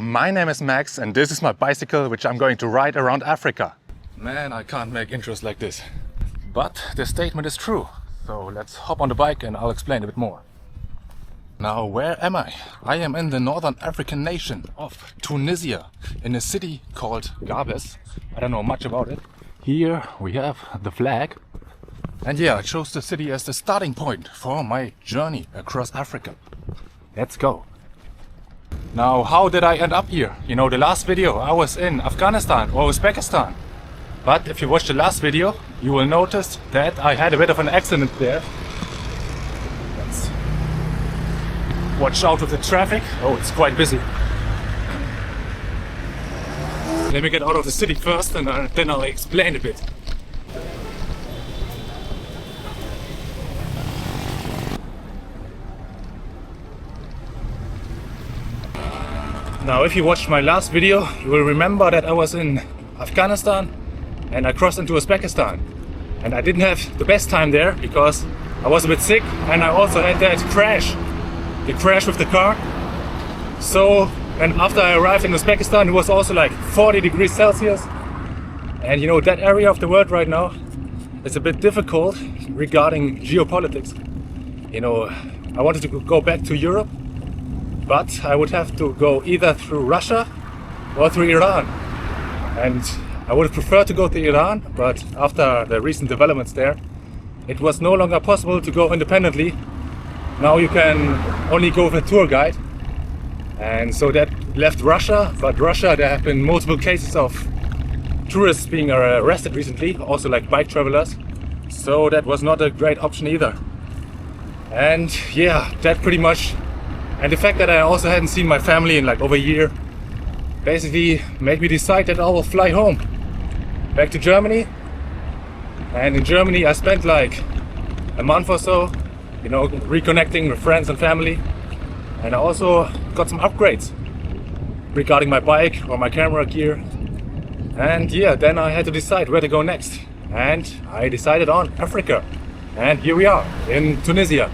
My name is Max and this is my bicycle which I'm going to ride around Africa. Man, I can't make intros like this. But the statement is true. So let's hop on the bike and I'll explain a bit more. Now, where am I? I am in the northern African nation of Tunisia, in a city called Gabes. I don't know much about it. Here we have the flag. And yeah, I chose the city as the starting point for my journey across Africa. Let's go. Now, how did I end up here? You know, the last video I was in Afghanistan or Uzbekistan. But if you watch the last video, you will notice that I had a bit of an accident there. Let's watch out with the traffic. Oh, it's quite busy. Let me get out of the city first and then I'll explain a bit. Now, if you watched my last video, you will remember that I was in Afghanistan and I crossed into Uzbekistan. And I didn't have the best time there because I was a bit sick and I also had that crash. The crash with the car. So, and after I arrived in Uzbekistan, it was also like 40 degrees Celsius. And you know, that area of the world right now is a bit difficult regarding geopolitics. You know, I wanted to go back to Europe, but I would have to go either through Russia or through Iran. And I would have preferred to go to Iran, but after the recent developments there, it was no longer possible to go independently. Now you can only go with a tour guide. And so that left Russia, but Russia, there have been multiple cases of tourists being arrested recently, also like bike travelers. So that was not a great option either. And yeah, that pretty much. And the fact that I also hadn't seen my family in like over a year basically made me decide that I will fly home back to Germany. And in Germany I spent like a month or so, you know, reconnecting with friends and family. And I also got some upgrades regarding my bike or my camera gear. And yeah, then I had to decide where to go next. And I decided on Africa. And here we are in Tunisia.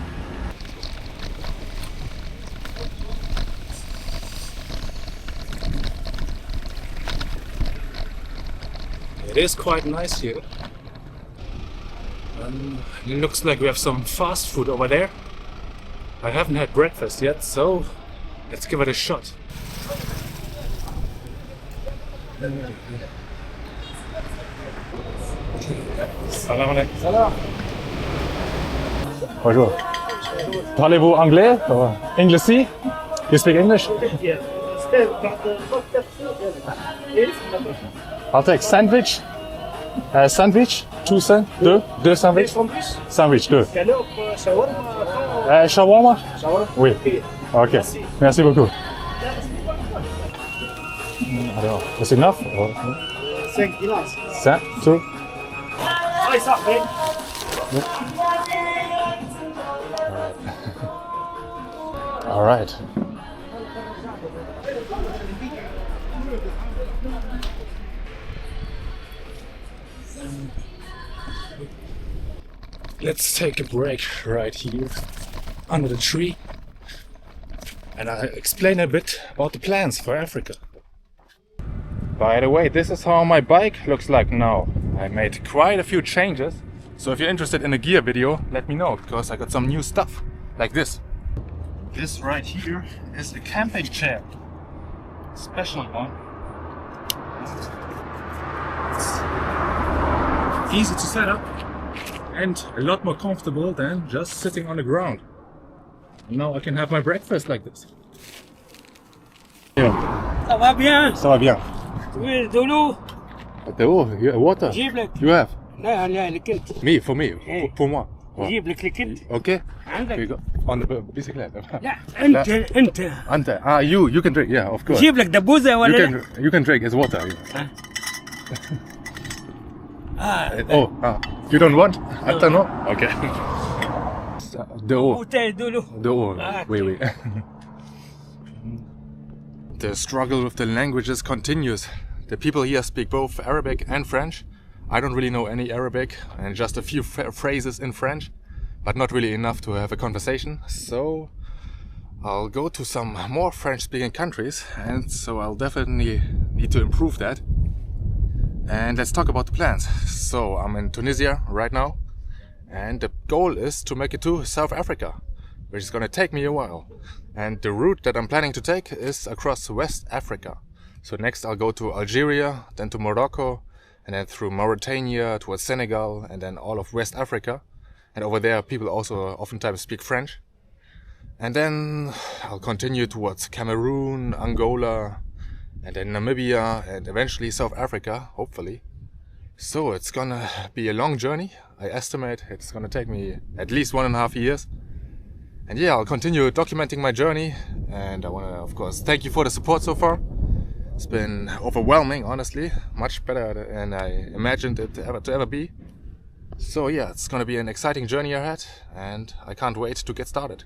It is quite nice here. It looks like we have some fast food over there. I haven't had breakfast yet, so let's give it a shot. Salam alaikum. Salam. Bonjour. Parlez-vous anglais or English? You speak English? Yes. I'll take sandwich. Sandwich, two sandwich. Sandwich, good. Shawarma? Oui. Ok. Merci beaucoup. Alors, is enough? Or? 5 dinars. 5, 2. Hi, صاحبي. All right. Let's take a break right here under the tree and I'll explain a bit about the plans for Africa. By the way, this is how my bike looks like now. I made quite a few changes, so if you're interested in a gear video, let me know, because I got some new stuff like this. This right here is a camping chair, special one. It's easy to set up and a lot more comfortable than just sitting on the ground. And now I can have my breakfast like this. Yeah. Ça va bien? Ça va bien. Oui, de l'eau. Water. جيب لك. You have? لا لا لكنت. Me, for me. إيه. Pour moi. جيب لك لكنت. Okay. عندك. You go on the bicycle. لا أنت. Ante. You can drink. Yeah, of course. جيب لك دبوزة ولا لا؟ You can drink. It's water. You don't want? Attends, non? Okay. De haut. bouteille de l'eau. De haut. Oui. The struggle with the languages continues. The people here speak both Arabic and French. I don't really know any Arabic and just a few phrases in French, but not really enough to have a conversation. So I'll go to some more French-speaking countries, and so I'll definitely need to improve that. And let's talk about the plans. So I'm in Tunisia right now, and the goal is to make it to South Africa, which is gonna take me a while. And the route that I'm planning to take is across West Africa. So next I'll go to Algeria, then to Morocco, and then through Mauritania towards Senegal, and then all of West Africa. And over there people also oftentimes speak French. And then I'll continue towards Cameroon, Angola, and then Namibia, and eventually South Africa, hopefully. So it's gonna be a long journey. I estimate it's gonna take me at least 1.5 years. And yeah, I'll continue documenting my journey, and I wanna, of course, thank you for the support so far. It's been overwhelming, honestly, much better than I imagined it to ever be. So yeah, it's gonna be an exciting journey ahead, and I can't wait to get started.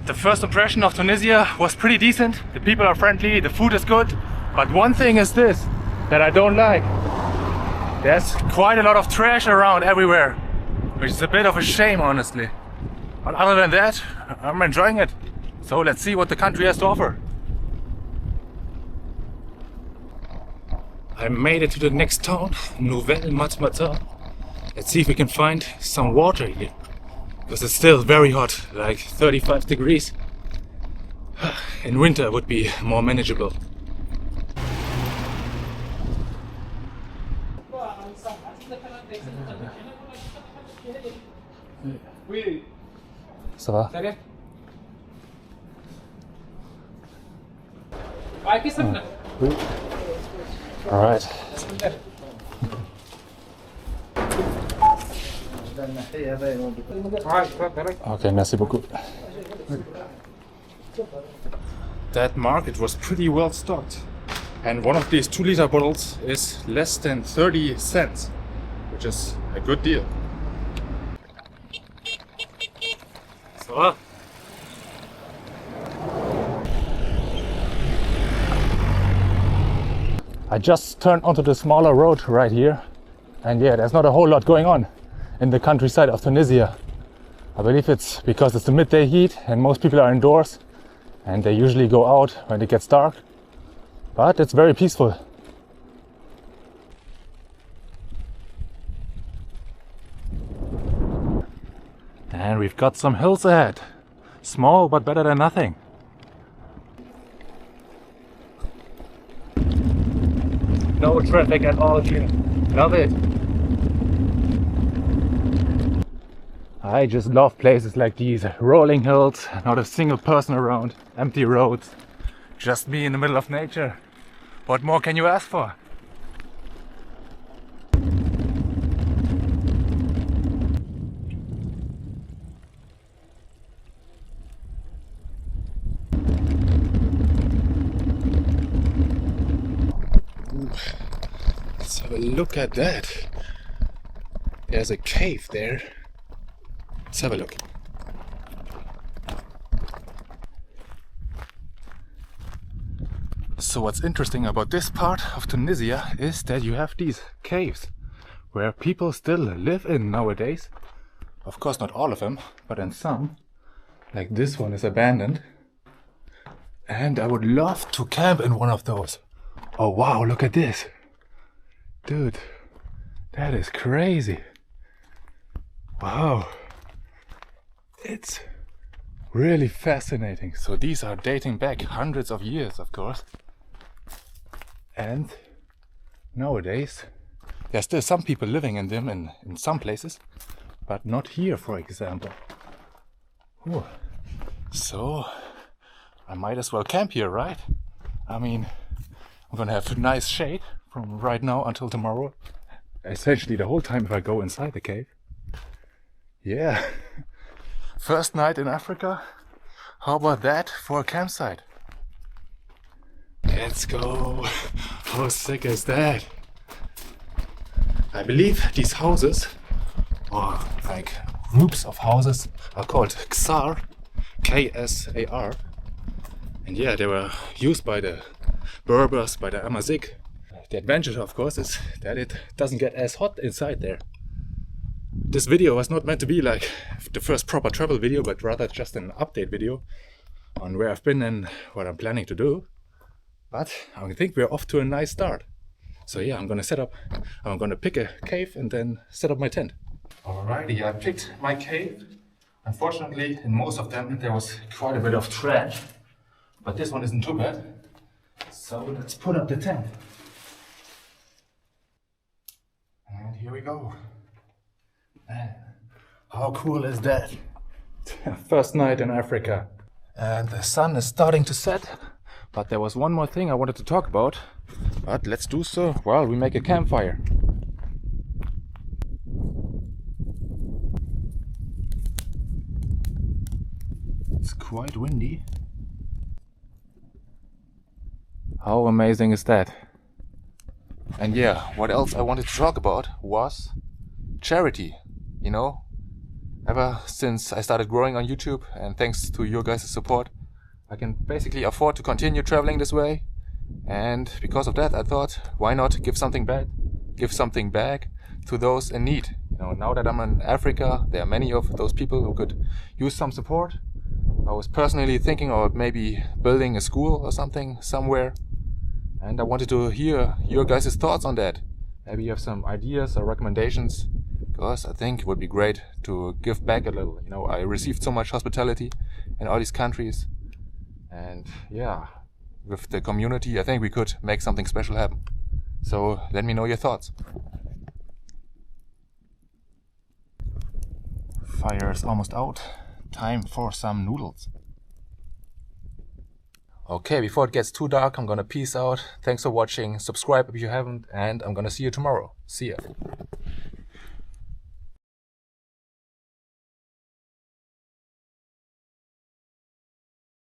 The first impression of Tunisia was pretty decent. The people are friendly, the food is good. But one thing is this, that I don't like. There's quite a lot of trash around everywhere, which is a bit of a shame, honestly. But other than that, I'm enjoying it. So let's see what the country has to offer. I made it to the next town, Nouvelle Matmata. Let's see if we can find some water here. Because it's still very hot, like 35 degrees. In winter it would be more manageable. Ça va? Oui. All right. Okay, merci beaucoup. That market was pretty well stocked. And one of these 2-liter bottles is less than 30 cents, which is a good deal. So, I just turned onto the smaller road right here, and yeah, there's not a whole lot going on in the countryside of Tunisia. I believe it's because it's the midday heat and most people are indoors and they usually go out when it gets dark, but it's very peaceful. And we've got some hills ahead. Small but better than nothing. No traffic at all here. Love it. I just love places like these. Rolling hills, not a single person around, empty roads. Just me in the middle of nature. What more can you ask for? Let's have a look at that. There's a cave there. Let's have a look. So what's interesting about this part of Tunisia is that you have these caves where people still live in nowadays. Of course not all of them, but in some. Like this one is abandoned. And I would love to camp in one of those. Oh wow, look at this. Dude, that is crazy. Wow. It's really fascinating. So these are dating back hundreds of years, of course. And nowadays, there's still some people living in them in some places, but not here, for example. Ooh. So I might as well camp here, right? I mean, I'm gonna have nice shade from right now until tomorrow. Essentially the whole time if I go inside the cave. Yeah. First night in Africa. How about that for a campsite? Let's go. How sick is that? I believe these houses, or like groups of houses, are called Ksar, K-S-A-R. And yeah, they were used by the Berbers, by the Amazigh. The advantage, of course, is that it doesn't get as hot inside there. this video was not meant to be like the first proper travel video, but rather just an update video on where I've been and what I'm planning to do. But I think we're off to a nice start. So yeah, I'm gonna pick a cave and then set up my tent. Alrighty, I picked my cave. Unfortunately, in most of them there was quite a bit of trash, but this one isn't too bad. So let's put up the tent. And here we go. Man, how cool is that? First night in Africa. And the sun is starting to set. But there was one more thing I wanted to talk about. But let's do so while we make a campfire. It's quite windy. How amazing is that? And yeah, what else I wanted to talk about was charity. You know, ever since I started growing on YouTube, and thanks to your guys' support, I can basically afford to continue traveling this way. And because of that, I thought, why not give something back to those in need. You know, now that I'm in Africa, there are many of those people who could use some support. I was personally thinking about maybe building a school or something somewhere. And I wanted to hear your guys' thoughts on that. Maybe you have some ideas or recommendations, because I think it would be great to give back a little. You know, I received so much hospitality in all these countries. And yeah, with the community, I think we could make something special happen. So let me know your thoughts. Fire is almost out. Time for some noodles. Okay, before it gets too dark, I'm gonna peace out. Thanks for watching. Subscribe if you haven't, and I'm gonna see you tomorrow. See ya.